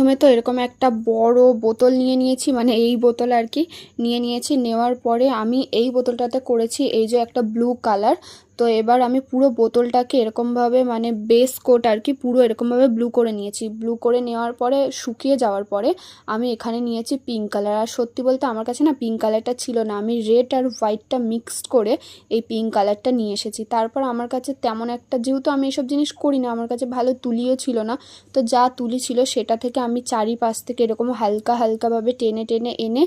প্রথমে তো এরকম একটা বড় বোতল নিয়ে নিয়েছি, মানে এই বোতল আর কি নিয়ে নিয়েছি। নেওয়ার পরে আমি এই বোতলটাতে করেছি এই যে একটা ব্লু কালার। তো এবার আমি পুরো বোতলটাকে এরকমভাবে মানে বেস কোট আর কি পুরো এরকমভাবে ব্লু করে নিয়েছি। ব্লু করে নেওয়ার পরে শুকিয়ে যাওয়ার পরে আমি এখানে নিয়েছি পিঙ্ক কালার। আর সত্যি বলতে আমার কাছে না পিঙ্ক কালারটা ছিল না, আমি রেড আর হোয়াইটটা মিক্সড করে এই পিঙ্ক কালারটা নিয়ে এসেছি। তারপর আমার কাছে তেমন একটা, যেহেতু আমি এসব জিনিস করি না, আমার কাছে ভালো তুলিও ছিল না, তো যা তুলি ছিল সেটা থেকে আমি চারিপাশ থেকে এরকম হালকা হালকাভাবে টেনে টেনে এনে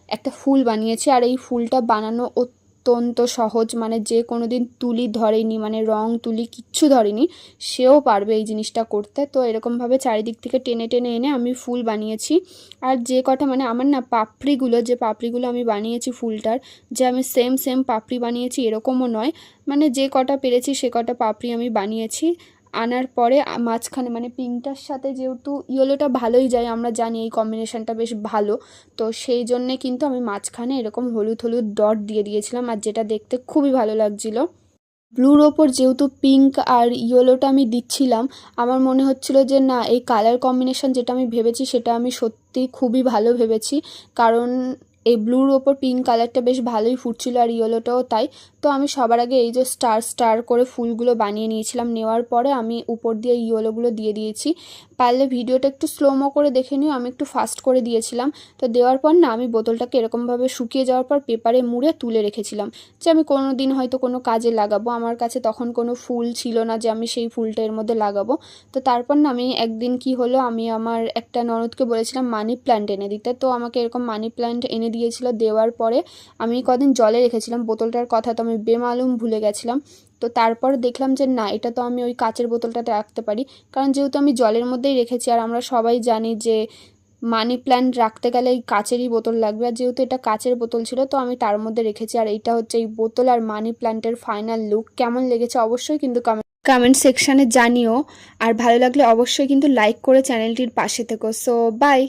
একটা ফুল বানিয়েছি। আর এই ফুলটা বানানো অত্যন্ত সহজ, মানে যে কোনো দিন তুলি ধরেনি, মানে রং তুলি কিচ্ছু ধরেনি, সেও পারবে এই জিনিসটা করতে। তো এরকমভাবে চারিদিক থেকে টেনে টেনে এনে আমি ফুল বানিয়েছি। আর যে কটা মানে আমার না পাপড়িগুলো আমি বানিয়েছি ফুলটার, যে আমি সেম সেম পাপড়ি বানিয়েছি এরকমও নয়, মানে যে কটা পেরেছি সে কটা পাপড়ি আমি বানিয়েছি। আনার পরে মাঝখানে মানে পিঙ্কটার সাথে যেহেতু ইয়েলোটা ভালোই যায়, আমরা জানি এই কম্বিনেশনটা বেশ ভালো, তো সেই জন্যে কিন্তু আমি মাঝখানে এরকম হলুদ হলুদ ডট দিয়ে দিয়েছিলাম, আর যেটা দেখতে খুবই ভালো লাগছিলো। ব্লুর ওপর যেহেতু পিঙ্ক আর ইয়েলোটা আমি দিচ্ছিলাম, আমার মনে হচ্ছিল যে না, এই কালার কম্বিনেশন যেটা আমি ভেবেছি সেটা আমি সত্যি খুবই ভালো ভেবেছি, কারণ এই ব্লুর ওপর পিঙ্ক কালারটা বেশ ভালোই ফুটছিল আর ইয়েলোটাও তাই। তো আমি সবার আগে এই যে স্টার স্টার করে ফুলগুলো বানিয়ে নিয়েছিলাম, নেওয়ার পরে আমি উপর দিয়ে ইয়েলোগুলো দিয়ে দিয়েছি। পারলে ভিডিওটা একটু স্লোমো করে দেখে নিও, আমি একটু ফাস্ট করে দিয়েছিলাম। তো দেওয়ার পর না আমি বোতলটাকে এরকমভাবে শুকিয়ে যাওয়ার পর পেপারে মুড়ে তুলে রেখেছিলাম, যে আমি কোনো দিন হয়তো কোনো কাজে লাগাবো। আমার কাছে তখন কোনো ফুল ছিল না যে আমি সেই ফুলটা এর মধ্যে লাগাবো। তো তারপর না আমি একদিন কি হলো, আমি আমার একটা ননদকে বলেছিলাম মানি প্ল্যান্ট এনে দিতে, তো আমাকে এরকম মানি প্ল্যান্ট এনে দিয়েছিল। দেওয়ার পরে আমি কদিন জলে রেখেছিলাম, বোতলটার কথা তো আমি বেমালুম ভুলে গেছিলাম। তো তারপর দেখলাম যে না, এটা তো আমি ওই কাচের বোতলটাতে রাখতে পারি, কারণ যেহেতু আমি জলের মধ্যেই রেখেছি, আর আমরা সবাই জানি যে মানি প্ল্যান্ট রাখতে গেলে এই কাচেরই বোতল লাগবে, আর যেহেতু এটা কাচের বোতল ছিল তো আমি তার মধ্যে রেখেছি। আর এইটা হচ্ছে এই বোতল আর মানি প্ল্যান্টের ফাইনাল লুক। কেমন লেগেছে অবশ্যই কিন্তু কমেন্ট সেকশানে জানিও, আর ভালো লাগলে অবশ্যই কিন্তু লাইক করে চ্যানেলটির পাশে থেকো। So by.